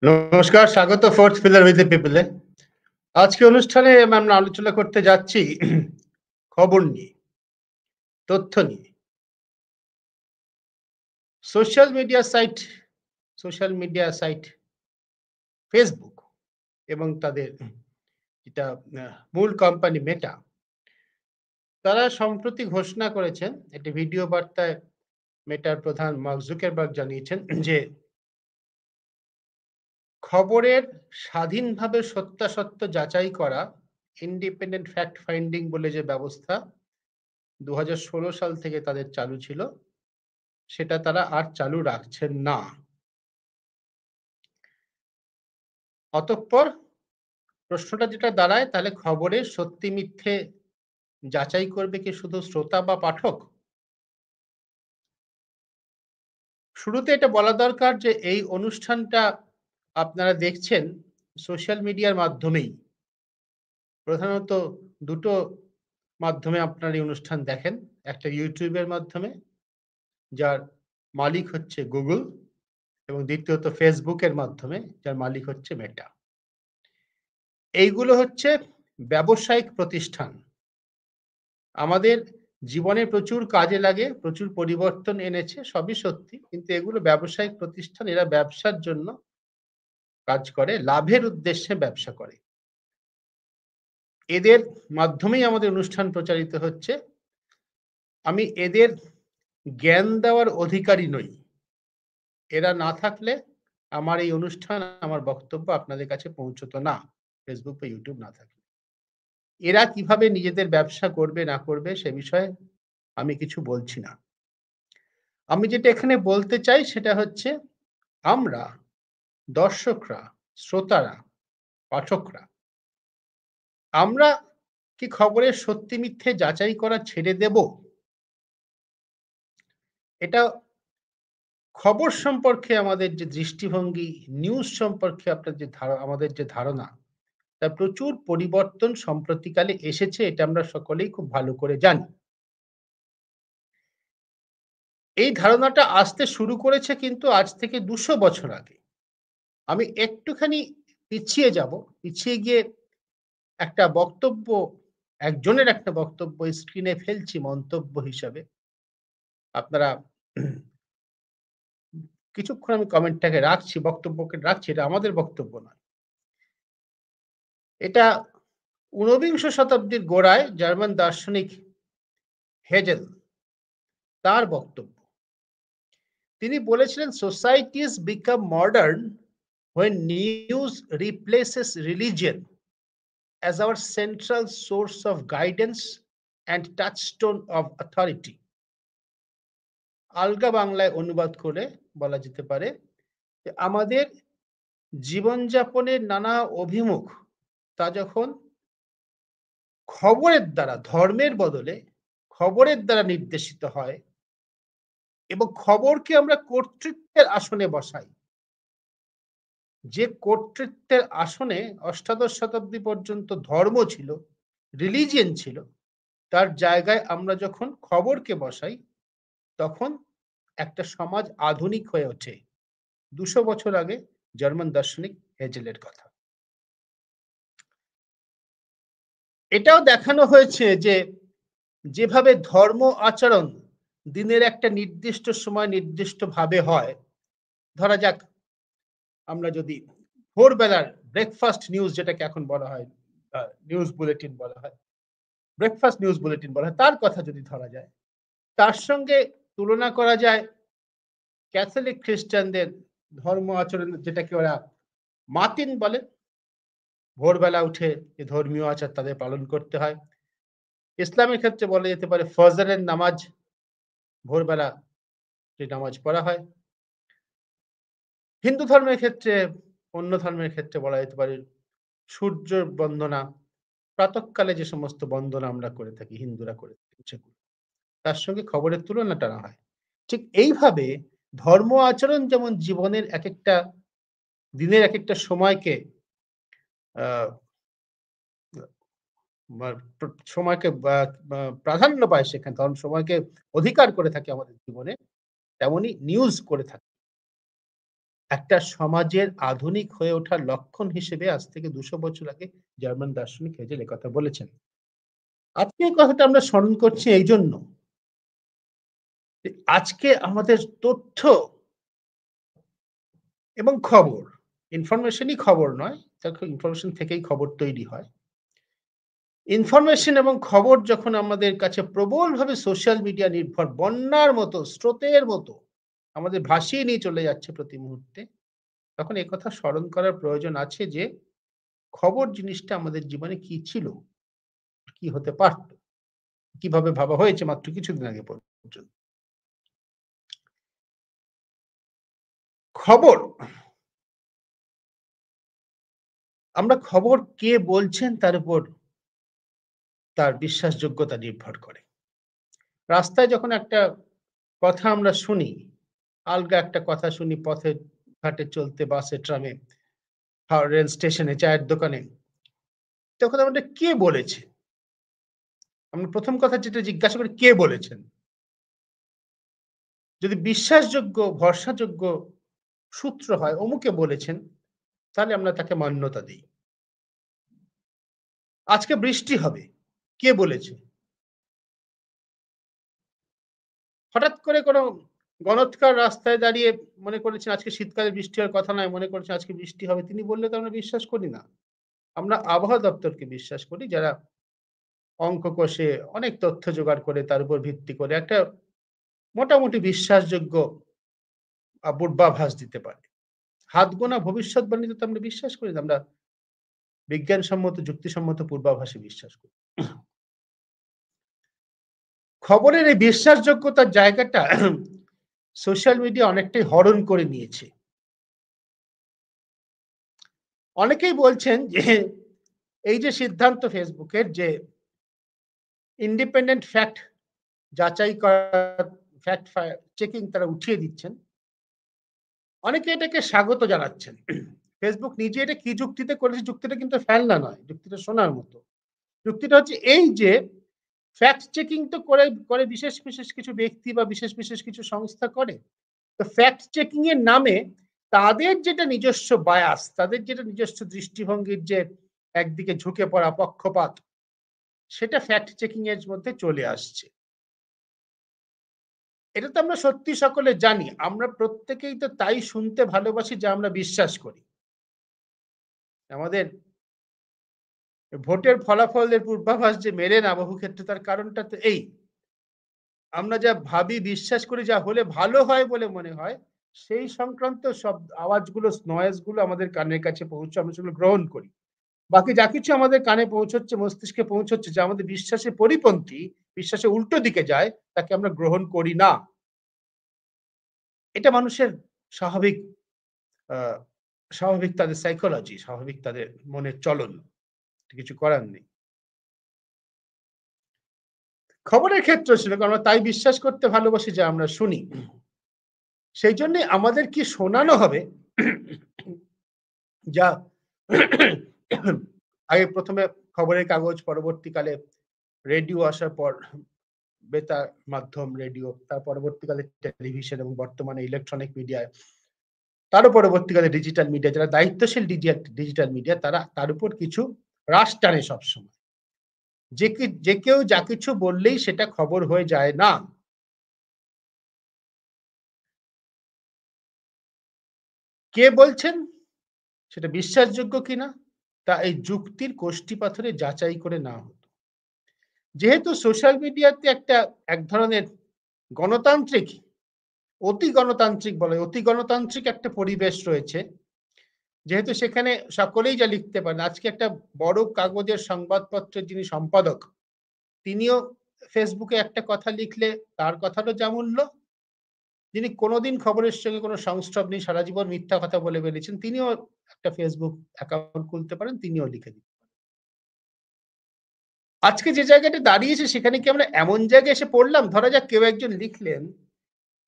নমস্কার, স্বাগত fourth pillar with the people এ। আজকে অনুষ্ঠানে আমরা আলোচনা করতে যাচ্ছি খবর নিয়ে, তথ্য নিয়ে। Social media site social media site Facebook এবং তাদের যেটা মূল কোম্পানি মেটা, তারা সম্প্রতি ঘোষণা করেছেন, একটি ভিডিও বার্তায় মেটার প্রধান মার্ক জুকারবার্গ জানিয়েছেন যে খবরের স্বাধীনভাবে সত্যাসত্য যাচাই করা ইন্ডিপেন্ডেন্ট ফ্যাক্ট ফাইন্ডিং বলে যে ব্যবস্থা ২০১৬ সাল থেকে তাদের চালু ছিল, সেটা তারা আর চালু রাখছেন না। অতঃপর প্রশ্নটা যেটা দাঁড়ায়, তাহলে খবরের সত্যি মিথ্যে যাচাই করবে কি শুধু শ্রোতা বা পাঠক? শুরুতে এটা বলা দরকার যে এই অনুষ্ঠানটা আপনারা দেখছেন সোশ্যাল মিডিয়ার মাধ্যমেই। প্রধানত দুটো মাধ্যমে আপনারা এই অনুষ্ঠান দেখেন। একটা YouTube এর মাধ্যমে, যার মালিক হচ্ছে Google, এবং দ্বিতীয়ত Facebook এর মাধ্যমে, যার মালিক হচ্ছে মেটা। এইগুলো হচ্ছে ব্যবসায়িক প্রতিষ্ঠান। আমাদের জীবনে প্রচুর কাজে লাগে, প্রচুর পরিবর্তন এনেছে, সবই সত্যি। কিন্তু এগুলো ব্যবসায়িক প্রতিষ্ঠান, এরা ব্যবসার জন্য কাজ করে, লাভের উদ্দেশ্যে ব্যবসা করে। এদের মাধ্যমেই আমাদের অনুষ্ঠান প্রচারিত হচ্ছে। আমি এদের জ্ঞান দেওয়ার অধিকারী নই। এরা না থাকলে আমার এই অনুষ্ঠান, আমার বক্তব্য আপনাদের কাছে পৌঁছতো না, Facebook বা YouTube না থাকলে। এরা কিভাবে নিজেদের ব্যবসা করবে না করবে সে বিষয়ে আমি কিছু বলছি না। আমি যেটা এখানে বলতে চাই সেটা হচ্ছে, আমরা দর্শকরা, শ্রোতারা, পাঠকরা, আমরা কি খবরের সত্যি মিথ্যে যাচাই করা ছেড়ে দেব? এটা খবর সম্পর্কে আমাদের যে দৃষ্টিভঙ্গি, নিউজ সম্পর্কে আপনার যে আমাদের যে ধারণা, তার প্রচুর পরিবর্তন সম্প্রতিকালে এসেছে, এটা আমরা সকলেই খুব ভালো করে জানি। এই ধারণাটা আসতে শুরু করেছে কিন্তু আজ থেকে ২০০ বছর আগে। আমি একটুখানি পিছিয়ে যাব। পিছিয়ে গিয়ে একটা বক্তব্য, একজনের একটা বক্তব্য স্ক্রিনে ফেলছি মন্তব্য হিসাবে। আপনারা কিছুক্ষণ আমি কমেন্টটাকে রাখছি, বক্তব্যকে রাখছি। এটা আমাদের বক্তব্য নয়। এটা ঊনবিংশ শতাব্দীর গোড়ায় জার্মান দার্শনিক হেজেল, তার বক্তব্য। তিনি বলেছিলেন, "Societies become modern when news replaces religion as our central source of guidance and touchstone of authority." আলগা বাংলায় অনুবাদ করে বলা যেতে পারে যে আমাদের জীবনযাপনের নানা অভিমুখ, তা যখন খবরের দ্বারা, ধর্মের বদলে খবরের দ্বারা নির্দেশিত হয়, এবং খবরকে আমরা কর্তৃত্বের আসনে বসাই। যে কর্তৃত্বের আসনে অষ্টাদশ শতাব্দী পর্যন্ত ধর্ম ছিল, রিলিজিয়ন ছিল, তার জায়গায় আমরা যখন খবরকে বসাই, তখন একটা সমাজ আধুনিক হয়ে ওঠে। ২০০ বছর আগে জার্মান দার্শনিক হেজেলের কথা। এটাও দেখানো হয়েছে যে যেভাবে ধর্ম আচরণ দিনের একটা নির্দিষ্ট সময় নির্দিষ্টভাবে হয়। ধরা যাক, আমরা যদি ভোরবেলার ব্রেকফাস্ট নিউজ, যেটাকে এখন বলা হয় নিউজ বুলেটিন বলা হয়, ব্রেকফাস্ট নিউজ বুলেটিন বলা হয়, তার কথা যদি ধরা যায়, তার সঙ্গে তুলনা করা যায় ক্যাথলিক খ্রিস্টানদের ধর্ম আচরণ, যেটাকে ওরা মাতিন বলে। ভোরবেলা উঠে যে ধর্মীয় আচার তাদের পালন করতে হয়। ইসলামের ক্ষেত্রে বলা যেতে পারে ফজরের নামাজ, ভোরবেলা যে নামাজ পড়া হয়। হিন্দু ধর্মের ক্ষেত্রে, অন্য ধর্মের ক্ষেত্রে বলা যেতে পারে সূর্য বন্দনা, প্রাতঃকালে যে সমস্ত বন্দনা আমরা করে থাকি, হিন্দুরা করে থাকি সেগুলো। তার সঙ্গে খবরের তুলনা টানা হয়। ঠিক এইভাবে ধর্ম আচরণ যেমন জীবনের একেকটা দিনের একেকটা সময়কে আ বা সময়কে বা বা প্রাধান্য পায় সেখানে, ধর্ম সময়কে অধিকার করে থাকে আমাদের জীবনে, তেমনি নিউজ করে থাকে। একটা সমাজের আধুনিক হয়ে ওঠার লক্ষণ হিসেবে আজ থেকে ২০০ বছর আগে জার্মান দার্শনিক হেগেল একথা বলেছেন। আজকে এই কথাটা আমরা স্মরণ করছি এইজন্য যে আজকে আমাদের তথ্য এবং খবর, ইনফরমেশনই খবর নয়, ইনফরমেশন থেকেই খবর তৈরি হয়। ইনফরমেশন এবং খবর যখন আমাদের কাছে প্রবলভাবে সোশ্যাল মিডিয়া নির্ভর বন্যার মতো, স্রোতের মতো আমাদের ভাসিয়ে নিয়ে চলে যাচ্ছে প্রতি মুহূর্তে, তখন একথা স্মরণ করার প্রয়োজন আছে যে খবর জিনিসটা আমাদের জীবনে কি ছিল, কি হতে পারত, কিভাবে ভাবা হয়েছে মাত্র কিছুদিন আগে পর্যন্ত। খবর, আমরা খবর কে বলছেন তার উপর তার বিশ্বাসযোগ্যতা নির্ভর করে। রাস্তায় যখন একটা কথা আমরা শুনি, আলগা একটা কথা শুনি পথে ঘাটে চলতে, বাসে, ট্রামে, রেল স্টেশনে, চায়ের দোকানে, তখন আমরা কে বলেছে? আমরা প্রথম কথা যেটা জিজ্ঞাসা করি কে বলেছেন? যদি বিশ্বাসযোগ্য, ভরসাযোগ্য সূত্র হয় অমুকে বলেছেন, তাহলে আমরা তাকে মান্যতা দেই। আজকে বৃষ্টি হবে, কে বলেছে? হঠাৎ করে কোনো গণৎকার রাস্তায় দাঁড়িয়ে মনে করেছেন আজকে শীতকালে বৃষ্টি হওয়ার কথা নয়, মনে করেছেন আজকে বৃষ্টি হবে। তিনি বললে তো আমরা বিশ্বাস করি না। আমরা আবহাওয়া দপ্তরকে বিশ্বাস করি যারা অঙ্ক কষে অনেক তথ্য জোগাড় করে তার উপর ভিত্তি করে একটা মোটামুটি বিশ্বাসযোগ্য পূর্বাভাস দিতে পারে। হাত গোনা ভবিষ্যৎবাণীতে তো আমরা বিশ্বাস করি না। আমরা বিজ্ঞানসম্মত, যুক্তিসম্মত পূর্বাভাসে বিশ্বাস করি। খবরের এই বিশ্বাসযোগ্যতার জায়গাটা সোশ্যাল মিডিয়া অনেকটাই হরণ করে নিয়েছে। অনেকেই বলছেন যে এই যে সিদ্ধান্ত ফেসবুকের যে ইন্ডিপেন্ডেন্ট ফ্যাক্ট যাচাই করা, ফ্যাক্ট চেকিং তারা উঠিয়ে দিচ্ছেন। অনেকে এটাকে স্বাগত জানাচ্ছেন। ফেসবুক নিজে এটা কি যুক্তিতে করেছে, যুক্তিটা কিন্তু ফেলনা নয়, যুক্তিটা শোনার মতো। যুক্তিটা হচ্ছে এই যে ফ্যাক্ট চেকিং তো করে বিশেষ কিছু ব্যক্তি বা বিশেষ কিছু সংস্থা করে। তো ফ্যাক্ট চেকিং এর নামে তাদের যেটা নিজস্ব বায়াস, তাদের যেটা নিজস্ব দৃষ্টিভঙ্গির যে একদিকে ঝুঁকে পড়া পক্ষপাত, সেটা ফ্যাক্ট চেকিং এর মধ্যে চলে আসছে। এটা তো আমরা সত্যি সকলে জানি। আমরা প্রত্যেকেই তো তাই শুনতে ভালোবাসি যা আমরা বিশ্বাস করি। আমাদের ভোটের ফলাফলের পূর্বাভাস যে মেলে না বহু ক্ষেত্রে তার কারণটা তো এই। আমরা যা ভাবি, বিশ্বাস করি, যা হলে ভালো হয় বলে মনে হয়, সেই সংক্রান্ত সব আওয়াজগুলো, নয়েজ গুলো আমাদের কানের কাছে পৌঁছে আমরা সেগুলো গ্রহণ করি। বাকি যা কিছু আমাদের কানে পৌঁছচ্ছে, মস্তিষ্কে পৌঁছচ্ছে, যা আমাদের বিশ্বাসের পরিপন্থী, বিশ্বাসের উল্টো দিকে যায়, তাকে আমরা গ্রহণ করি না। এটা মানুষের স্বাভাবিক আ স্বাভাবিক তাদের সাইকোলজি, স্বাভাবিক তাদের মনের চলন। কিছু করার নেই। খবরের ক্ষেত্রেও সেরকম আমরা তাই বিশ্বাস করতে ভালোবাসি যা আমরা শুনি। সেইজন্যে আমাদের কি শোনানো হবে যা আগে ১ম এ খবরের কাগজ, পরবর্তীকালে রেডিও আসার পর বেতার মাধ্যম রেডিও, তার পরবর্তীকালে টেলিভিশন এবং বর্তমানে ইলেকট্রনিক মিডিয়ায়, তারও পরবর্তীকালে ডিজিটাল মিডিয়া, যারা দায়িত্বশীল ডিজিটাল মিডিয়া তারা তার উপর কিছু রাশ টানে সবসময়। যে কেউ যা কিছু বললেই সেটা খবর হয়ে যায় না। কে বলছেন সেটা বিশ্বাসযোগ্য কিনা তা এই যুক্তির কষ্টি পাথরে যাচাই করে নেওয়া হতো। যেহেতু সোশ্যাল মিডিয়াতে এক ধরনের গণতান্ত্রিক, অতি গণতান্ত্রিক একটা পরিবেশ রয়েছে। যেহেতু সেখানে সকলেই যা লিখতে পারেন। আজকে একটা বড় কাগজের সংবাদপত্রের যিনি সম্পাদক, তিনিও ফেসবুকে একটা কথা লিখলে তার কথারও যা মূল্য, যিনি কোনোদিন খবরের সঙ্গে কোনো সংস্রব নেই, সারা জীবন মিথ্যা কথা বলে বেরিয়েছেন, তিনিও একটা ফেসবুক অ্যাকাউন্ট খুলতে পারেন, তিনিও লিখে দিন। আজকে যে জায়গাটা দাঁড়িয়েছে সেখানে কি আমরা এমন জায়গায় এসে পড়লাম? ধরা যাক কেউ একজন লিখলেন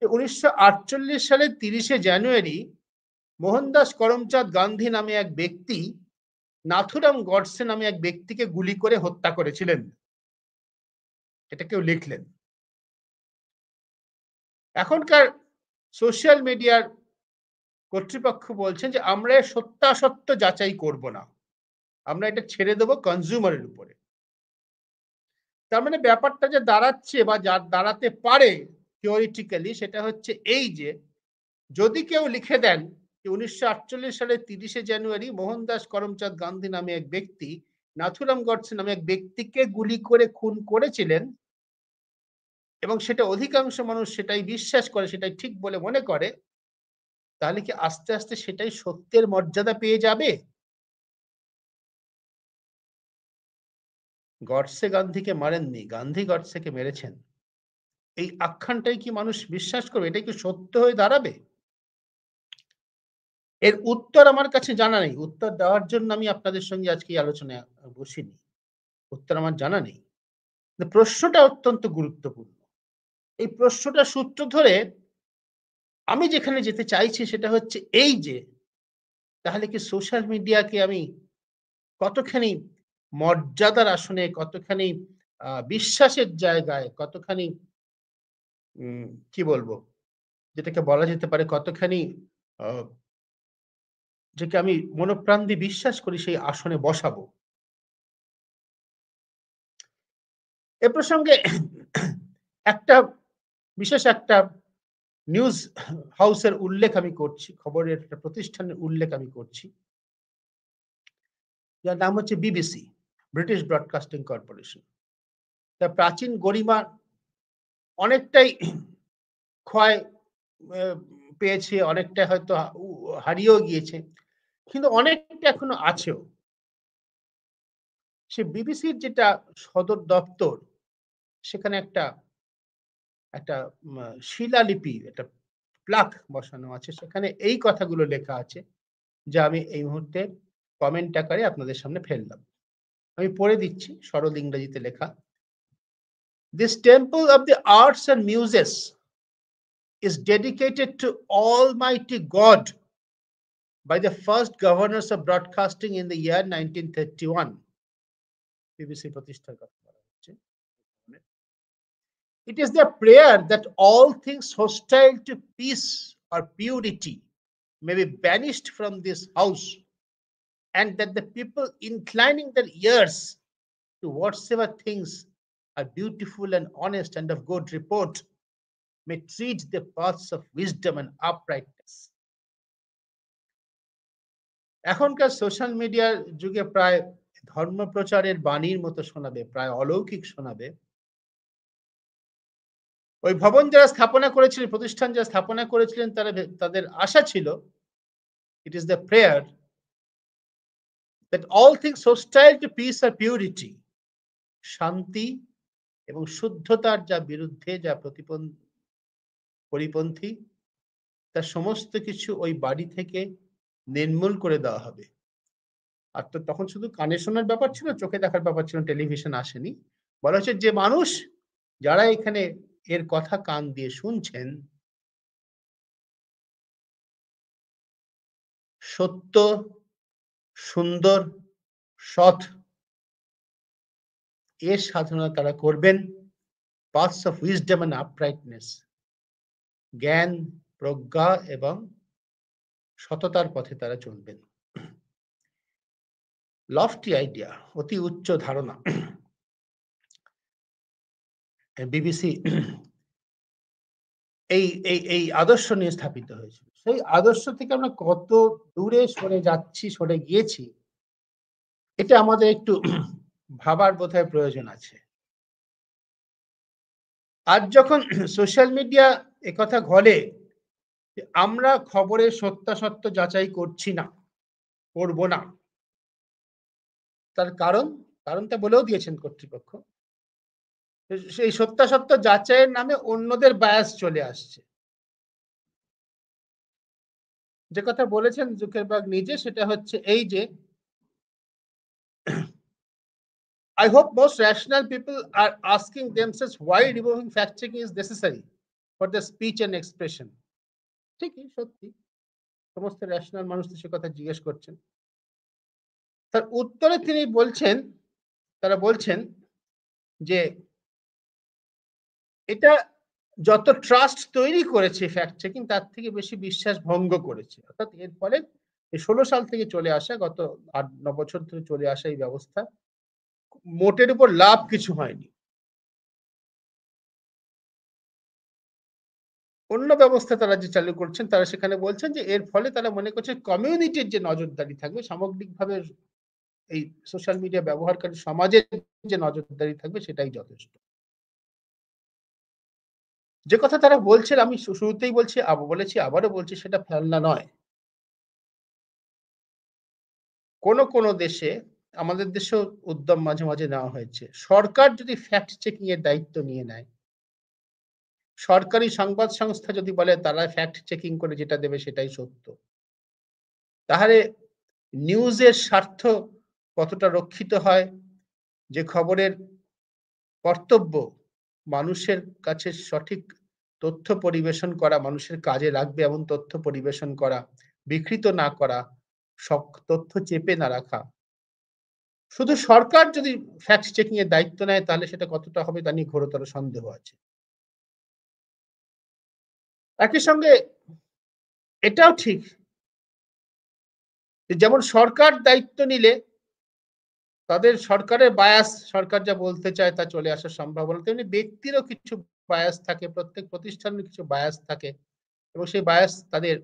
যে ১৯৪৮ সালের ৩০শে জানুয়ারি মোহনদাস করমচাঁদ গান্ধী নামে এক ব্যক্তি নাথুরাম গডসে নামে এক ব্যক্তিকে গুলি করে হত্যা করেছিলেন। এটা কেউ লিখলেন। এখনকার সোশ্যাল মিডিয়ার কর্তৃপক্ষ বলছেন যে আমরা এর সত্যাসত্য যাচাই করব না, আমরা এটা ছেড়ে দেবো কনজিউমারের উপরে। তার মানে ব্যাপারটা যে দাঁড়াচ্ছে বা যা দাঁড়াতে পারে থিওরিটিক্যালি, সেটা হচ্ছে এই যে যদি কেউ লিখে দেন যে 1948 সালের 30শে জানুয়ারি মোহনদাস করমচাঁদ গান্ধী নামে এক ব্যক্তি নাথুরাম গডসে নামে এক ব্যক্তিকে গুলি করে খুন করেছিলেন, এবং সেটা অধিকাংশ মানুষ সেটাই বিশ্বাস করে, সেটাই ঠিক বলে মনে করে, তাহলে কি আস্তে আস্তে সেটাই সত্যের মর্যাদা পেয়ে যাবে? গডসে গান্ধীকে মারেননি, গান্ধী গডসেকে মেরেছেন। এই আখ্যানটাই কি মানুষ বিশ্বাস করবে? এটাই কি সত্য হয়ে দাঁড়াবে? এর উত্তর আমার কাছে জানা নেই। উত্তর দেওয়ার জন্য আমি আপনাদের সঙ্গে আজকে এই আলোচনায় বসিনি। উত্তর আমার জানা নেই। কিন্তু প্রশ্নটা অত্যন্ত গুরুত্বপূর্ণ। এই প্রশ্নটার সূত্র ধরে আমি যেখানে যেতে চাইছি সেটা হচ্ছে এই যে, তাহলে কি সোশ্যাল মিডিয়াকে আমি কতখানি মর্যাদার আসনে, কতখানি বিশ্বাসের জায়গায়, কতখানি কি বলবো? যেটাকে বলা যেতে পারে কতখানি আ যাকে আমি মনোপ্রাণ দিয়ে বিশ্বাস করি সেই আসনে বসাবো। এ প্রসঙ্গে একটা বিশেষ একটা নিউজ হাউসের উল্লেখ আমি করছি। খবরের একটা প্রতিষ্ঠানের উল্লেখ আমি করছি। যার নাম হচ্ছে বিবিসি, ব্রিটিশ ব্রডকাস্টিং কর্পোরেশন। তার প্রাচীন গরিমা অনেকটাই ক্ষয় আ পেয়েছে, অনেকটা হয়তো হারিয়েও গিয়েছে। কিন্তু অনেকটা এখনো আছেও। সে বিবিসির যেটা সদর দপ্তর, সেখানে একটা একটা শিলালিপি, একটা প্লাক বসানো আছে। সেখানে এই কথাগুলো লেখা আছে, যা আমি এই মুহূর্তে কমেন্ট আকারে আপনাদের সামনে ফেললাম। আমি পড়ে দিচ্ছি, সরল ইংরেজিতে লেখা। This temple of the arts and muses is dedicated to Almighty God by the first governors of broadcasting in the year 1931. BBC প্রতিষ্ঠার কথা বলা হচ্ছে। It is their prayer that all things hostile to peace or purity may be banished from this house, and that the people inclining their ears to whatsoever things are beautiful and honest and of good report may treat the paths of wisdom and uprightness. এখনকার social মিডিয়ার যুগে প্রায় ধর্মপ্রচারের বাণীর মতো শোনাবে, প্রায় অলৌকিক শোনাবে। ওই ভবন যারা স্থাপনা করেছিলেন, প্রতিষ্ঠান যারা স্থাপনা করেছিলেন, তাদের আশা ছিল, it is the prayer that all things hostile to peace or purity, শান্তি এবং শুদ্ধতার যা বিরুদ্ধে, যা পরিপন্থী, তার সমস্ত কিছু ওই বাড়ি থেকে নির্মূল করে দেওয়া হবে। আর তো তখন শুধু কানে শোনার ব্যাপার ছিল, চোখে দেখার ব্যাপার ছিল, টেলিভিশন আসেনি। বলা হচ্ছে যে মানুষ যারা এখানে এর কথা কান দিয়ে শুনছেন, সত্য, সুন্দর, সৎ এর সাধনা তারা করবেন। paths of wisdom and uprightness, জ্ঞান, প্রজ্ঞা এবং সততার পথে তারা চলবেন। লফটি আইডিয়া, অতি উচ্চ ধারণা। বিবিসি এই আদর্শ নিয়ে স্থাপিত হয়েছিল। সেই আদর্শ থেকে আমরা কত দূরে সরে যাচ্ছি, সরে গিয়েছি, এটা আমাদের একটু ভাবার বোধহয় প্রয়োজন আছে। আজ যখন সোশ্যাল মিডিয়া একথা ঘলে যে আমরা খবরের সত্যাসত্য যাচাই করছি না, করব না। তার কারণটা বলেও দিয়েছেন কর্তৃপক্ষ। সেই সত্যাসত্য যাচাইয়ের নামে অন্যদের বায়াস চলে আসছে। যে কথা বলেছেন জুকারবার্গ নিজে, সেটা হচ্ছে এই যে, I hope most rational people are asking themselves why removing fact checking is necessary for the speech and expression. ঠিকই, সত্যি সমস্ত রেশনাল মানুষ তো সে কথা জিজ্ঞেস করছেন। তার উত্তরে তিনি বলছেন, তারা বলছেন যে এটা যত ট্রাস্ট তৈরি করেছে ফ্যাক্ট চেকিং তার থেকে বেশি বিশ্বাস ভঙ্গ করেছে। অর্থাৎ এর ফলে এই ১৬ সাল থেকে চলে আসা গত ৮-৯ বছর ধরে চলে আসা এই ব্যবস্থা মোটের উপর লাভ কিছু হয়নি। অন্য ব্যবস্থা তারা যে চালু করছেন তারা সেখানে বলছেন যে এর ফলে তারা মনে করছে কমিউনিটির যে নজরদারি থাকবে সামগ্রিকভাবে এই সোশ্যাল মিডিয়া ব্যবহারকারী সমাজের যে নজরদারি থাকবে সেটাই যথেষ্ট। যে কথা তারা বলছেন আমি শুরুতেই বলেছি আবারও বলছি সেটা ফেলনা নয়। কোন দেশে আমাদের দেশেও উদ্যম মাঝে, মাঝে নেওয়া হয়েছে। সরকার যদি ফ্যাক্ট চেকিং এর দায়িত্ব নিয়ে নেয়, সরকারি সংবাদ সংস্থা যদি বলে তারা ফ্যাক্ট চেকিং করে যেটা দেবে সেটাই সত্য। তাহলে নিউজের স্বার্থ কতটা রক্ষিত হয়, যে খবরের কর্তব্য মানুষের কাছে সঠিক তথ্য পরিবেশন করা, মানুষের কাজে লাগবে এমন তথ্য পরিবেশন করা, বিকৃত না করা, সব তথ্য চেপে না রাখা। শুধু সরকার যদি ফ্যাক্ট চেকিং এর দায়িত্ব নেয় তাহলে সেটা কতটা হবে তা নিয়ে ঘোরতর সন্দেহ আছে। একই সঙ্গে এটাও ঠিক যে যেমন সরকার দায়িত্ব নিলে তাদের সরকারের বায়াস, সরকার যা বলতে চায় তা চলে আসার সম্ভাবনা, তেমনি ব্যক্তিরও কিছু বায়াস থাকে, প্রত্যেক প্রতিষ্ঠানের কিছু বায়াস থাকে এবং সেই বায়াস তাদের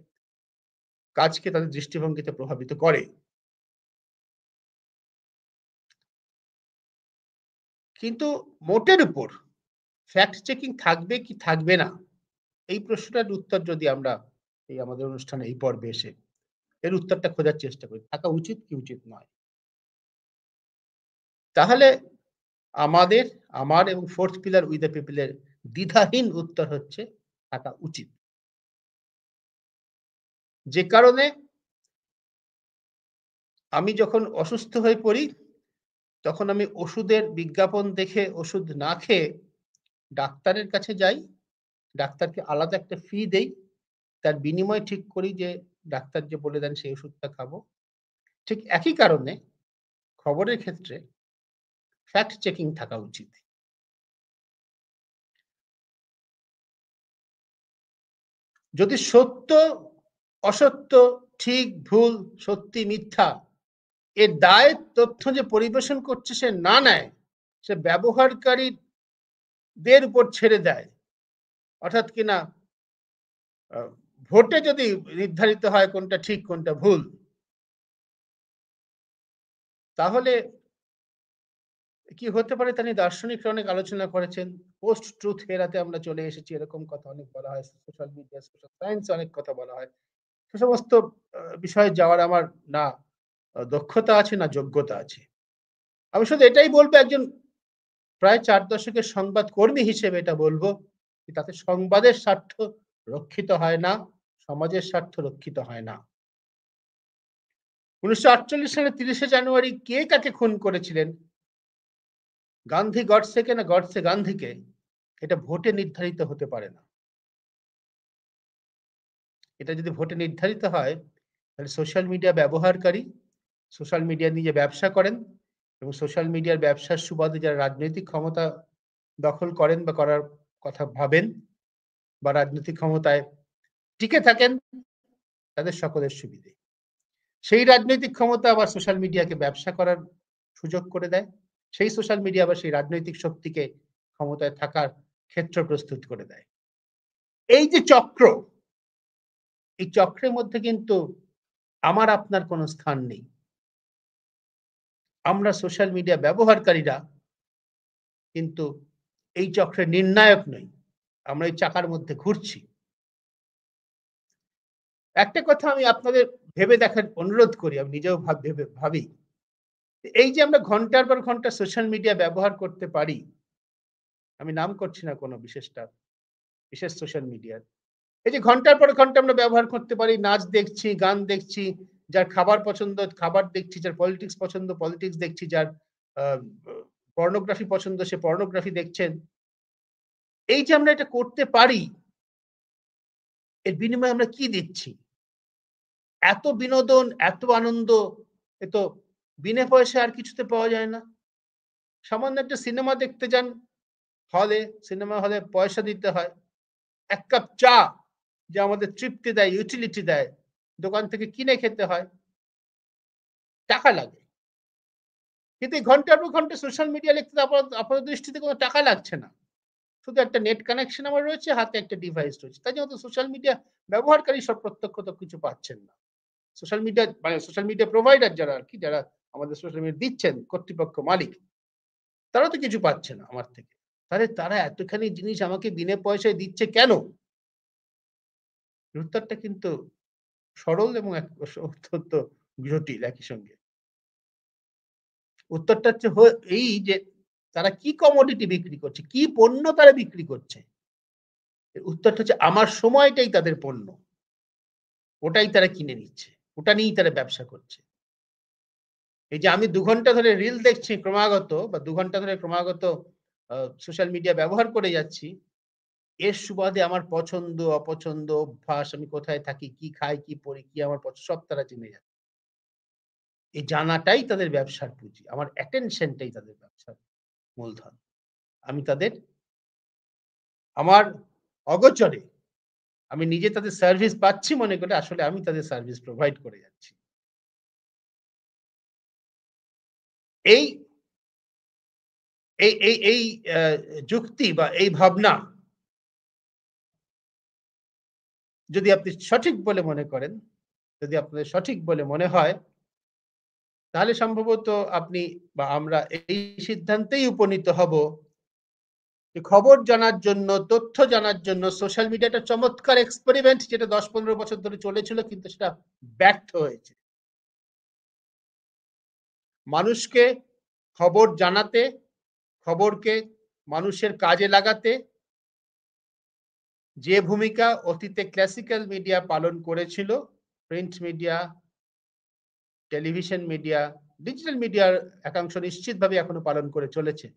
কাজকে তাদের দৃষ্টিভঙ্গিতে প্রভাবিত করে। কিন্তু মোটের উপর ফ্যাক্ট চেকিং থাকবে কি থাকবে না এই প্রশ্নটার উত্তর যদি আমরা এই আমাদের অনুষ্ঠানে এই পর্বে এসে এর উত্তরটা খোঁজার চেষ্টা করি, থাকা উচিত কি উচিত নয়, তাহলে আমাদের আমার এবং fourth pillar we the people এর দ্বিধাহীন উত্তর হচ্ছে থাকা উচিত। যে কারণে আমি যখন অসুস্থ হয়ে পড়ি তখন আমি ওষুধের বিজ্ঞাপন দেখে ওষুধ না খেয়ে ডাক্তারের কাছে যাই, ডাক্তারকে আলাদা একটা ফি দেই, তার বিনিময়ে ঠিক করি যে ডাক্তার যে বলে দেন সেই ওষুধটা খাবো। ঠিক একই কারণে খবরের ক্ষেত্রে ফ্যাক্ট চেকিং থাকা উচিত। যদি সত্য, অসত্য, ঠিক, ভুল, সত্যি, মিথ্যা এর দায় তথ্য যে পরিবেশন করছে সে না নেয়, সে ব্যবহারকারীদের উপর ছেড়ে দেয়। অর্থাৎ কিনা ভোটে যদি নির্ধারিত হয় কোনটা ঠিক কোনটা ভুল, তাহলে কি হতে পারে তা নিয়ে দার্শনিকরা অনেক আলোচনা করেছেন। পোস্ট ট্রুথ এরাতে আমরা চলে এসেছি এরকম কথা অনেক বলা হয়। সোশ্যাল মিডিয়া, সোশ্যাল সায়েন্স অনেক কথা বলা হয়। সে সমস্ত বিষয়ে যাওয়ার আমার না দক্ষতা আছে না যোগ্যতা আছে। আমি শুধু এটাই বলব একজন প্রায় ৪ দশকের সংবাদকর্মী হিসেবে এটা বলব যে তাতে সংবাদের স্বার্থ রক্ষিত হয় না, সমাজের স্বার্থ রক্ষিত হয় না। ১৯৪৮ সালের ৩০শে জানুয়ারি কে কাকে খুন করেছিলেন, গান্ধী গডসেকে না গডসে গান্ধীকে, এটা ভোটে নির্ধারিত হতে পারে না। এটা যদি ভোটে নির্ধারিত হয় তাহলে সোশ্যাল মিডিয়া ব্যবহারকারী, সোশ্যাল মিডিয়া নিয়ে ব্যবসা করেন এবং সোশ্যাল মিডিয়ার ব্যবসার সুবাদে যারা রাজনৈতিক ক্ষমতা দখল করেন বা করার কথা ভাবেন বা রাজনৈতিক ক্ষমতায় টিকে থাকেন তাদের সকলের সুবিধে। সেই রাজনৈতিক ক্ষমতা আবার সোশ্যাল মিডিয়াকে ব্যবসা করার সুযোগ করে দেয়। সেই সোশ্যাল মিডিয়া আবার সেই রাজনৈতিক শক্তিকে ক্ষমতায় থাকার ক্ষেত্র প্রস্তুত করে দেয়। এই যে চক্র, এই চক্রের মধ্যে কিন্তু আমার আপনার কোনো স্থান নেই। আমরা সোশ্যাল মিডিয়া ব্যবহারকারীরা কিন্তু এই চক্রের নির্ণায়ক নই। আমরা এই চাকার মধ্যে ঘুরছি। একটা কথা আমি আপনাদের ভেবে দেখার অনুরোধ করি, আমি নিজেও ভেবে ভাবি। এই যে আমরা ঘন্টার পর ঘন্টা সোশ্যাল মিডিয়া ব্যবহার করতে পারি, আমি নাম করছি না কোনো বিশেষ সোশ্যাল মিডিয়ার। এই যে ঘন্টার পর ঘন্টা আমরা ব্যবহার করতে পারি, নাচ দেখছি, গান দেখছি, যার খাবার পছন্দ খাবার দেখছি, যার পলিটিক্স পছন্দ পলিটিক্স দেখছি, যার আ পর্নোগ্রাফি পছন্দ সে পর্নোগ্রাফি দেখছেন। এই যে আমরা এটা করতে পারি, এর বিনিময়ে আমরা কি দিচ্ছি? এত বিনোদন, এত আনন্দ এ তো বিনে পয়সায় আর কিছুতে পাওয়া যায় না। সামান্য একটা সিনেমা দেখতে যান হলে, সিনেমা হলে পয়সা দিতে হয়। এক কাপ চা যে আমাদের তৃপ্তি দেয়, ইউটিলিটি দেয়, দোকান থেকে কিনে খেতে হয়, টাকা লাগে। কিন্তু এই ঘন্টার পর ঘন্টা সোশ্যাল মিডিয়া লিখতে আপাত দৃষ্টিতে কোনো টাকা লাগছে না। শুধু একটা নেট কানেকশন আমার রয়েছে, হাতে একটা ডিভাইস রয়েছে। তাই জন্য সোশ্যাল মিডিয়া ব্যবহারকারী সব প্রত্যক্ষ তো কিছু পাচ্ছেন না। সোশ্যাল মিডিয়া মানে সোশ্যাল মিডিয়া প্রোভাইডার যারা আরকি, যারা আমাদের সোশ্যাল মিডিয়া দিচ্ছেন, কর্তৃপক্ষ, মালিক, তারা তো কিছু পাচ্ছে না আমার থেকে। তাহলে তারা এতখানি জিনিস আমাকে বিনা পয়সায় দিচ্ছে কেন? উত্তরটা কিন্তু সরল এবং অত্যন্ত জটিল একই সঙ্গে। উত্তরটা হচ্ছে এই যে তারা কি কমোডিটি বিক্রি করছে, কি পণ্য তারা বিক্রি করছে? এর উত্তরটা হচ্ছে আমার সময়টাই তাদের পণ্য। ওটাই তারা কিনে নিচ্ছে। ওটা নিয়েই তারা ব্যবসা করছে। এই যে আমি ২ ঘন্টা ধরে রিল দেখছি ক্রমাগত, বা ২ ঘন্টা ধরে ক্রমাগত আ সোশ্যাল মিডিয়া ব্যবহার করে যাচ্ছি। এর সুবাদে আমার পছন্দ, অপছন্দ, অভ্যাস, আমি কোথায় থাকি, কি খাই, কি পড়ি, কি আমার সব তারা জেনে যাচ্ছে। এই জানাটাই তাদের ব্যবসার পুঁজি। আমার অ্যাটেনশন টাই তাদের ব্যবসার মূলধন। আমি তাদের আমার অগোচরে আমি নিজে তাদের সার্ভিস পাচ্ছি মনে করে আসলে আমি তাদের সার্ভিস প্রোভাইড করে যাচ্ছি। এই এই এই এই আ যুক্তি বা এই ভাবনা যদি আপনি সঠিক বলে মনে করেন, যদি আপনাদের সঠিক বলে মনে হয়, তাহলে সম্ভবত আপনি বা আমরা এই সিদ্ধান্তেই উপনীত হব যে খবর জানার জন্য, তথ্য জানার জন্য সোশ্যাল মিডিয়া একটা চমৎকার এক্সপেরিমেন্ট, যেটা ১০-১৫ বছর ধরে চলেছিল কিন্তু সেটা ব্যর্থ হয়েছে। মানুষকে খবর জানাতে, খবরকে মানুষের কাজে লাগাতে যে ভূমিকা অতীতে ক্লাসিক্যাল মিডিয়া পালন করেছিল, print media, television media, digital মিডিয়ার একাংশ নিশ্চিতভাবে এখনো পালন করে চলেছে।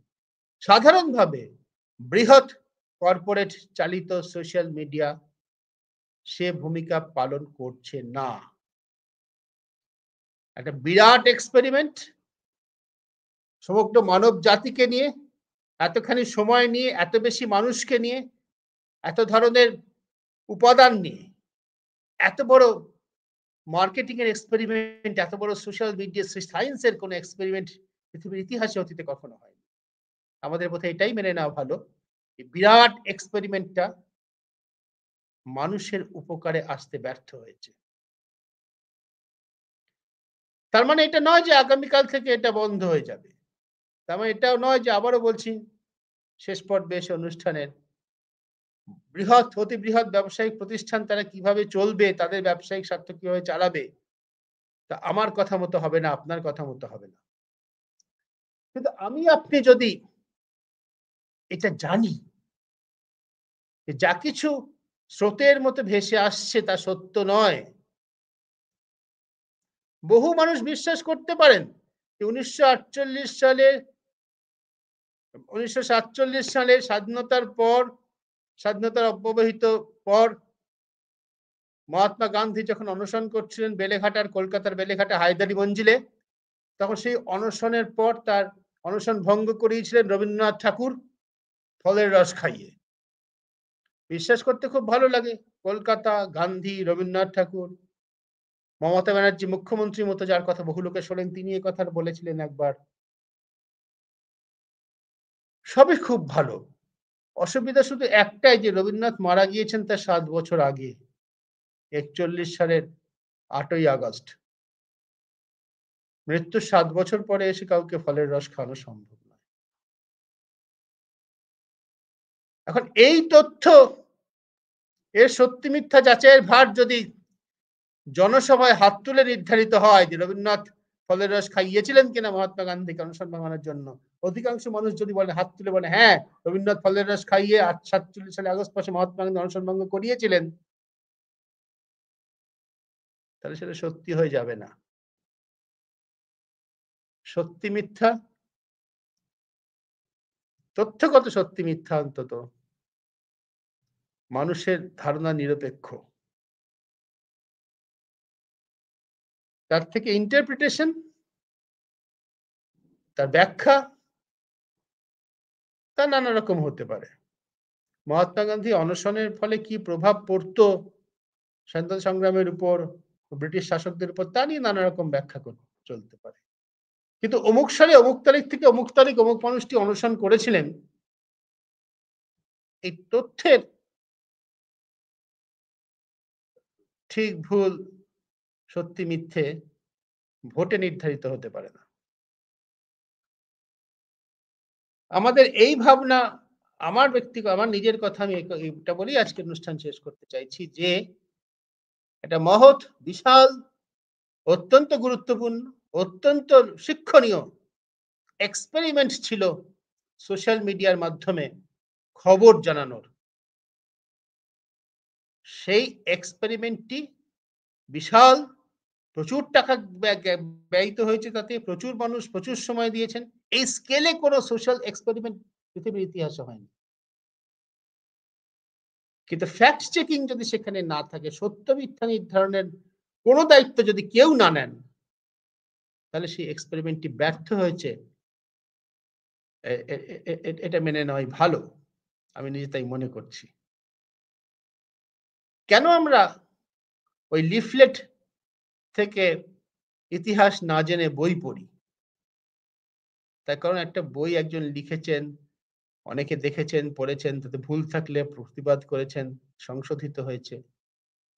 সাধারণভাবে বৃহৎ কর্পোরেট চালিত সোশ্যাল মিডিয়া সে ভূমিকা পালন করছে না। একটা বিরাট এক্সপেরিমেন্ট সমগ্র মানব জাতিকে নিয়ে, এতখানি সময় নিয়ে, এত বেশি মানুষকে নিয়ে, এত ধরনের উপাদান নিয়ে, এত বড় মার্কেটিং এর এক্সপেরিমেন্ট, এত বড় সোশ্যাল মিডিয়া সায়েন্স এর কোন এক্সপেরিমেন্ট পৃথিবীর ইতিহাসে অতীতে কখনো হয়নি। আমাদের বোধহয় এটাই মেনে নেওয়া ভালো। এই বিরাট এক্সপেরিমেন্টটা মানুষের উপকারে আসতে ব্যর্থ হয়েছে। তার মানে এটা নয় যে আগামীকাল থেকে এটা বন্ধ হয়ে যাবে। তার মানে এটাও নয় যে, আবারও বলছি শেষ পর্বে এসে অনুষ্ঠানের, অতি বৃহৎ ব্যবসায়িক প্রতিষ্ঠান তারা কিভাবে চলবে, তাদের ব্যবসায়িক স্বার্থ কিভাবে চালাবে, তা আমার কথা মতো হবে না, আপনার কথা মতো হবে না। কিন্তু আমি আপনি যদি এটা জানি যে যা কিছু স্রোতের মতো ভেসে আসছে তা সত্য নয়। বহু মানুষ বিশ্বাস করতে পারেন যে ১৯৪৭ সালের স্বাধীনতার পর, স্বাধীনতার অব্যবহিত পর মহাত্মা গান্ধী যখন অনশন করছিলেন বেলেঘাটার, কলকাতার বেলেঘাটা হায়দারি মঞ্জিলে, তখন সেই অনশনের পর তার অনশন ভঙ্গ করিয়েছিলেন রবীন্দ্রনাথ ঠাকুর ফলের রস খাইয়ে। বিশ্বাস করতে খুব ভালো লাগে। কলকাতা, গান্ধী, রবীন্দ্রনাথ ঠাকুর, মমতা ব্যানার্জি মুখ্যমন্ত্রীর মতো, যার কথা বহু লোকে শোনেন, তিনি এ কথা বলেছিলেন একবার। সবই খুব ভালো। অসুবিধা শুধু একটাই যে রবীন্দ্রনাথ মারা গিয়েছেন তার ৭ বছর আগে, ৪১ সালের ৮ই আগস্ট। মৃত্যুর ৭ বছর পরে এসে কাউকে ফলের রস খাওয়ানো সম্ভব নয়। এখন এই তথ্য, এর সত্যি মিথ্যা যাচাইয়ের ভার যদি জনসভায় হাত তুলে নির্ধারিত হয় যে রবীন্দ্রনাথ ফলের রস খাইয়েছিলেন কিনা মহাত্মা গান্ধীকে অনশন ভাঙানোর জন্য, অধিকাংশ মানুষ যদি বলে, হাত তুলে বলে হ্যাঁ রবীন্দ্রনাথ ফলের রস খাইয়ে ৪৭ সালে আগস্ট মাসে মহাত্মা গান্ধী অনশন ভঙ্গ করিয়েছিলেন, তাহলে সেটা সত্যি হয়ে যাবে না। সত্যি মিথ্যা, তথ্যগত সত্যি মিথ্যা অন্তত মানুষের ধারণা নিরপেক্ষ। তার থেকে ইন্টারপ্রিটেশন, তার ব্যাখ্যা, তা নানা রকম হতে পারে। মহাত্মা গান্ধী অনশনের ফলে কি প্রভাব পড়তো স্বাধীনতা সংগ্রামের উপর, ব্রিটিশ শাসকদের উপর, তা নিয়ে নানা রকম ব্যাখ্যা চলতে পারে। কিন্তু অমুক সালে অমুক তারিখ থেকে অমুক তারিখ অমুক মানুষটি অনশন করেছিলেন, এই তথ্যের ঠিক ভুল, সত্যি মিথ্যে ভোটে নির্ধারিত হতে পারে না। আমাদের এই ভাবনা, আমার নিজের কথা আমি এটা বলেই আজকের অনুষ্ঠান শেষ করতে চাইছি যে এটা মহৎ, বিশাল, অত্যন্ত গুরুত্বপূর্ণ, অত্যন্ত শিক্ষণীয় এক্সপেরিমেন্ট ছিল সোশ্যাল মিডিয়ার মাধ্যমে খবর জানানোর। সেই এক্সপেরিমেন্টটি বিশাল, প্রচুর টাকা ব্যয়িত হয়েছে, তাতে প্রচুর মানুষ প্রচুর সময় দিয়েছেন। এই স্কেলে কোনো সোশ্যাল এক্সপেরিমেন্ট পৃথিবীর ইতিহাসে হয়নি। কিন্তু ফ্যাক্ট চেকিং যদি সেখানে না থাকে, সত্য মিথ্যা নির্ধারণের কোনো দায়িত্ব যদি কেউ না নেন, তাহলে সেই এক্সপেরিমেন্টটি ব্যর্থ হয়েছে, এটা মেনে নেওয়াই ভালো। আমি নিজে তাই মনে করছি। কেন আমরা ওই লিফলেট থেকে ইতিহাস না জেনে বই পড়ি? তার কারণ একটা বই একজন লিখেছেন, অনেকে দেখেছেন, পড়েছেন, তাতে ভুল থাকলে প্রতিবাদ করেছেন, সংশোধিত হয়েছে।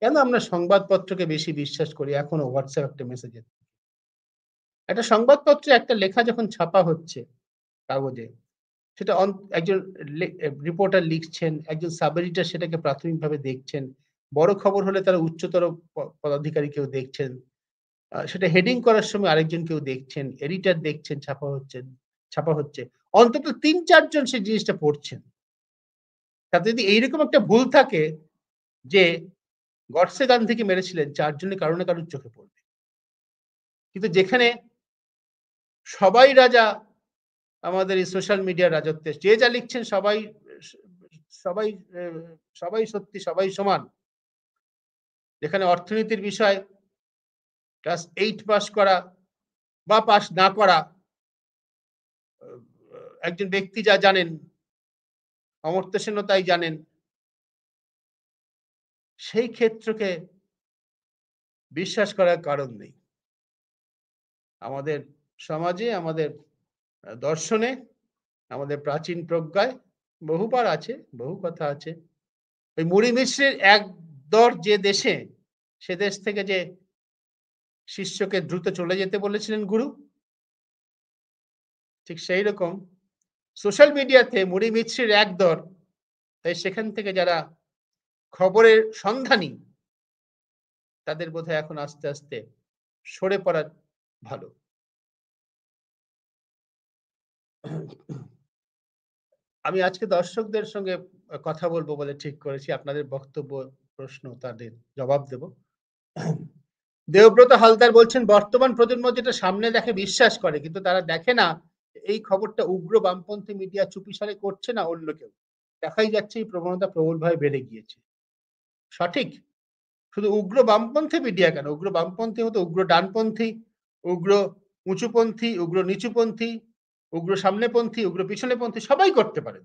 কেন আমরা সংবাদপত্রকে বেশি বিশ্বাস করি এখনো হোয়াটসঅ্যাপ একটা মেসেজের? একটা সংবাদপত্রে একটা লেখা যখন ছাপা হচ্ছে কাগজে, সেটা একজন রিপোর্টার লিখছেন, একজন সাব এডিটর সেটাকে প্রাথমিকভাবে দেখছেন। বড় খবর হলে তারা উচ্চতর পদাধিকারী কেউ দেখছেন। সেটা হেডিং করার সময় আরেকজন কেউ দেখছেন, এডিটর দেখছেন, ছাপা হচ্ছে। অন্তত ৩-৪ জন সেই জিনিসটা পড়ছেন। তাতে যদি এইরকম একটা ভুল থাকে যে গডসে গান্ধীকে মেরেছিলেন, ৪ জনের কারো না কারোর চোখে পড়বে। কিন্তু যেখানে সবাই রাজা, আমাদের এই সোশ্যাল মিডিয়ার রাজত্বে, যে যা লিখছেন সবাই সবাই সবাই সত্যি, সবাই সমান। যেখানে অর্থনীতির বিষয় ক্লাস 8 পাস করা বা পাস না করা একজন ব্যক্তি যা জানেন, অমর্ত্য সেনও তাই জানেন, সেই ক্ষেত্রকে বিশ্বাস করার কারণ নেই। আমাদের সমাজে, আমাদের দর্শনে, আমাদের প্রাচীন প্রজ্ঞায় বহুবার আছে, বহু কথা আছে। ওই মুড়ি মিশ্রের এক দর যে দেশে, সে দেশ থেকে যে শিষ্যকে দ্রুত চলে যেতে বলেছিলেন গুরু, ঠিক সেই রকম সোশ্যাল মিডিয়াতে মুড়ি মিশ্রের এক দর, তাই সেখান থেকে যারা খবরের সন্ধানী, তাদের বোধহয় এখন আস্তে আস্তে সরে পড়া ভালো। আমি আজকে দর্শকদের সঙ্গে কথা বলবো বলে ঠিক করেছি। আপনাদের বক্তব্য, প্রশ্ন, তাদের জবাব দেব। দেবব্রত হালদার বলছেন, বর্তমান প্রজন্ম যেটা সামনে দেখে বিশ্বাস করে, কিন্তু তারা দেখে না এই খবরটা উগ্র বামপন্থী মিডিয়া চুপিসারে করছে না অন্য কেউ। দেখাই যাচ্ছে এই প্রবণতা প্রবলভাবে বেড়ে গিয়েছে। সঠিক। শুধু উগ্র বামপন্থী মিডিয়া কেন, উগ্র বামপন্থী হতো উগ্র ডানপন্থী, উগ্র উঁচুপন্থী, উগ্র নিচুপন্থী, উগ্র সামনেপন্থী, উগ্র পিছনেপন্থী, সবাই করতে পারে।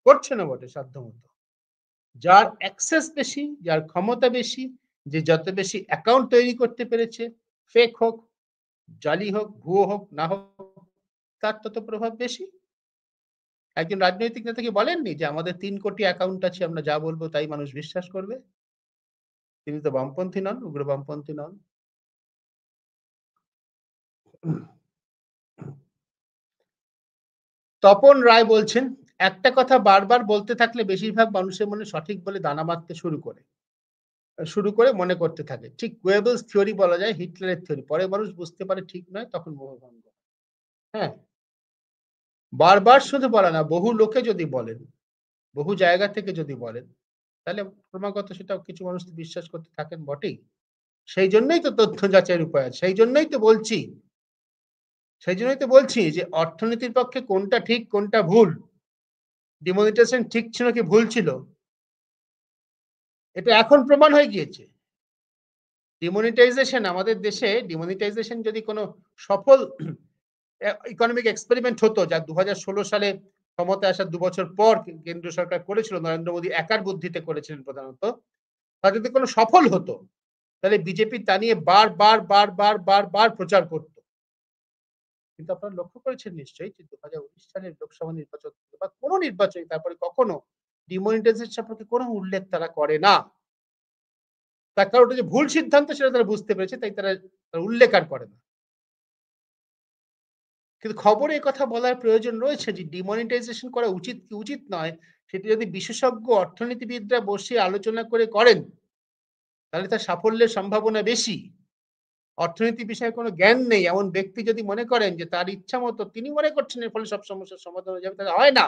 করছে না বটে সাধ্যমতো। যার অ্যাক্সেস বেশি, যার ক্ষমতা বেশি, যে যত বেশি অ্যাকাউন্ট তৈরি করতে পেরেছে, ফেক হোক, জালি হোক, ভুয়ো হোক, না হোক, তার তত প্রভাব বেশি। একজন রাজনৈতিক নেতা কি বলেননি যে আমাদের ৩ কোটি অ্যাকাউন্ট আছে, আমরা যা বলবো তাই মানুষ বিশ্বাস করবে? তিনি তো বামপন্থী নন, উগ্র বামপন্থী নন। তপন রায় বলছেন, একটা কথা বারবার বলতে থাকলে বেশিরভাগ মানুষের মনে সঠিক বলে দানা বাঁধতে শুরু করে মনে করতে থাকে। ঠিক গোয়েবলস থিওরি বলা যায়, হিটলারের থিওরি। পরে মানুষ বুঝতে পারে ঠিক নয়, তখন মোহভঙ্গ। হ্যাঁ, বারবার শুধু বলা না, বহু লোকে যদি বলেন, বহু জায়গা থেকে যদি বলেন, তাহলে ক্রমাগত সেটা কিছু মানুষ বিশ্বাস করতে থাকেন বটেই। সেই জন্যই তো তথ্য যাচাইয়ের উপায় আছে। সেই জন্যই তো বলছি যে অর্থনীতির পক্ষে কোনটা ঠিক কোনটা ভুল, ডিমনিটাইজেশন ঠিক ছিল কি ভুল ছিল, এটা এখন প্রমাণ হয়ে গিয়েছে। ডিমনিটাইজেশন আমাদের দেশে, ডিমনিটাইজেশন যদি কোনো সফল ইকোনমিক এক্সপেরিমেন্ট হতো, যা 2016 সালে ক্ষমতায় আসার ২ বছর পর কেন্দ্রীয় সরকার করেছিল, নরেন্দ্র মোদী একার বুদ্ধিতে করেছিলেন প্রধানত। তা যদি কোনো সফল হতো, তাহলে বিজেপি তা নিয়ে বারবার প্রচার করত। কিন্তু আপনারা লক্ষ্য করেছেন নিশ্চয়ই যে ২০১৯ সালের লোকসভা নির্বাচন বা কোনো নির্বাচনই তারপরে কখনো ডিমনিটাইজেশন সম্পর্কে কোনো উল্লেখ তারা করে না। তার কারণ ওটা যে ভুল সিদ্ধান্ত সেটা তারা বুঝতে পেরেছে, তাই তারা উল্লেখ আর করে না। কিন্তু খবরে একথা বলার প্রয়োজন রয়েছে যে ডিমনিটাইজেশন করা উচিত কি উচিত নয়, সেটি যদি বিশেষজ্ঞ অর্থনীতিবিদরা বসে আলোচনা করে করেন, তাহলে তার সাফল্যের সম্ভাবনা বেশি। অর্থনীতি বিষয়ে কোনো জ্ঞান নেই এমন ব্যক্তি যদি মনে করেন যে তার ইচ্ছামতো তিনি মনে করছেন এর ফলে সব সমস্যার সমাধান হয়ে যাবে, তাহলে হয় না।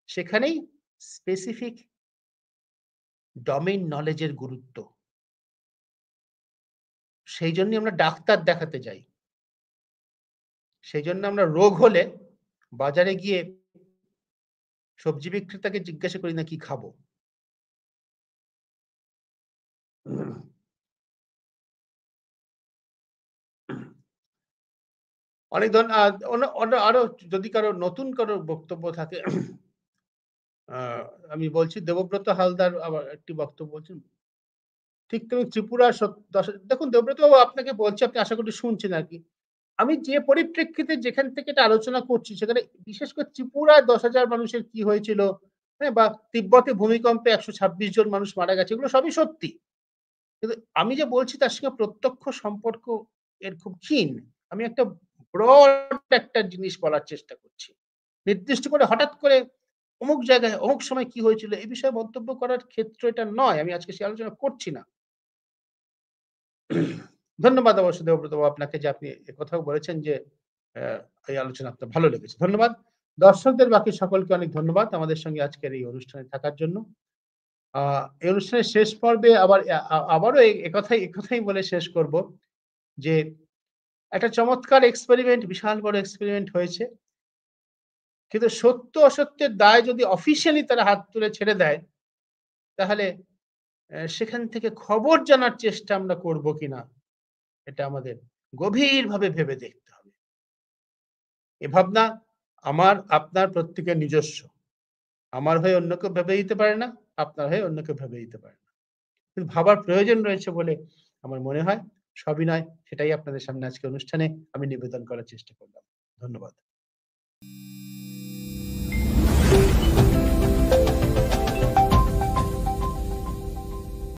সেখানেই স্পেসিফিক ডোমেইন নলেজ এর গুরুত্ব। সেইজন্যই আমরা ডাক্তার দেখাতে যাই। সেইজন্য আমরা রোগ হলে বাজারে গিয়ে সবজি বিক্রেতাকে জিজ্ঞাসা করি না কি খাবো? অনেক ধরন অন্য অন্য আরো যদি কারো নতুন কারো বক্তব্য থাকে আ আমি বলছি দেবব্রত হালদার আবার একটি বক্তব্য বলছেন। ঠিক তুমি ত্রিপুরা দেখুন দেবব্রত বাবু আপনাকে বলছি আপনি আশা করি শুনছেন আরকি। আমি যে পরিপ্রেক্ষিতে যেখান থেকে এটা আলোচনা করছি সেখানে বিশেষ করে ত্রিপুরায় ১০,০০০ মানুষের কি হয়েছিল, হ্যাঁ? বা তিব্বতে ভূমিকম্পে ১২৬ জন মানুষ মারা গেছে। এগুলো সবই সত্যি। কিন্তু আমি যে বলছি তার সঙ্গে প্রত্যক্ষ সম্পর্ক এর খুব ক্ষীণ। আমি একটা ব্রড একটা জিনিস বলার চেষ্টা করছি। নির্দিষ্ট করে হঠাৎ করে অমুক জায়গায় অমুক সময় কি হয়েছিল এই বিষয়ে মন্তব্য করার ক্ষেত্র এটা নয়। আমি আজকে সে আলোচনা করছি না। ধন্যবাদ অবশ্য দেবব্রত আপনাকে যে আপনি একথাও বলেছেন যে এই আলোচনা আপনার ভালো লেগেছে। ধন্যবাদ। দর্শকদের বাকি সকলকে অনেক ধন্যবাদ আমাদের সঙ্গে আজকের এই অনুষ্ঠানে থাকার জন্য। আ এই অনুষ্ঠানের শেষ পর্বে আবার আবারও একথাই বলে শেষ করব যে একটা চমৎকার এক্সপেরিমেন্ট, বিশাল বড় এক্সপেরিমেন্ট হয়েছে। কিন্তু সত্য অসত্যের দায় যদি অফিসিয়ালি তারা হাত তুলে ছেড়ে দেয়, তাহলে সেখান থেকে খবর জানার চেষ্টা আমরা করব কিনা এটা আমাদের গভীরভাবে ভেবে দেখতে হবে। এ ভাবনা আমার, আপনার প্রত্যেকের নিজস্ব। আমার হয়ে অন্য কেউ ভেবে দিতে পারে না, আপনার হয়ে অন্য কেউ ভেবে দিতে পারে না। কিন্তু ভাবার প্রয়োজন রয়েছে বলে আমার মনে হয়। সবিনয় সেটাই আপনাদের সামনে আজকে অনুষ্ঠানে আমি নিবেদন করার চেষ্টা করলাম। ধন্যবাদ।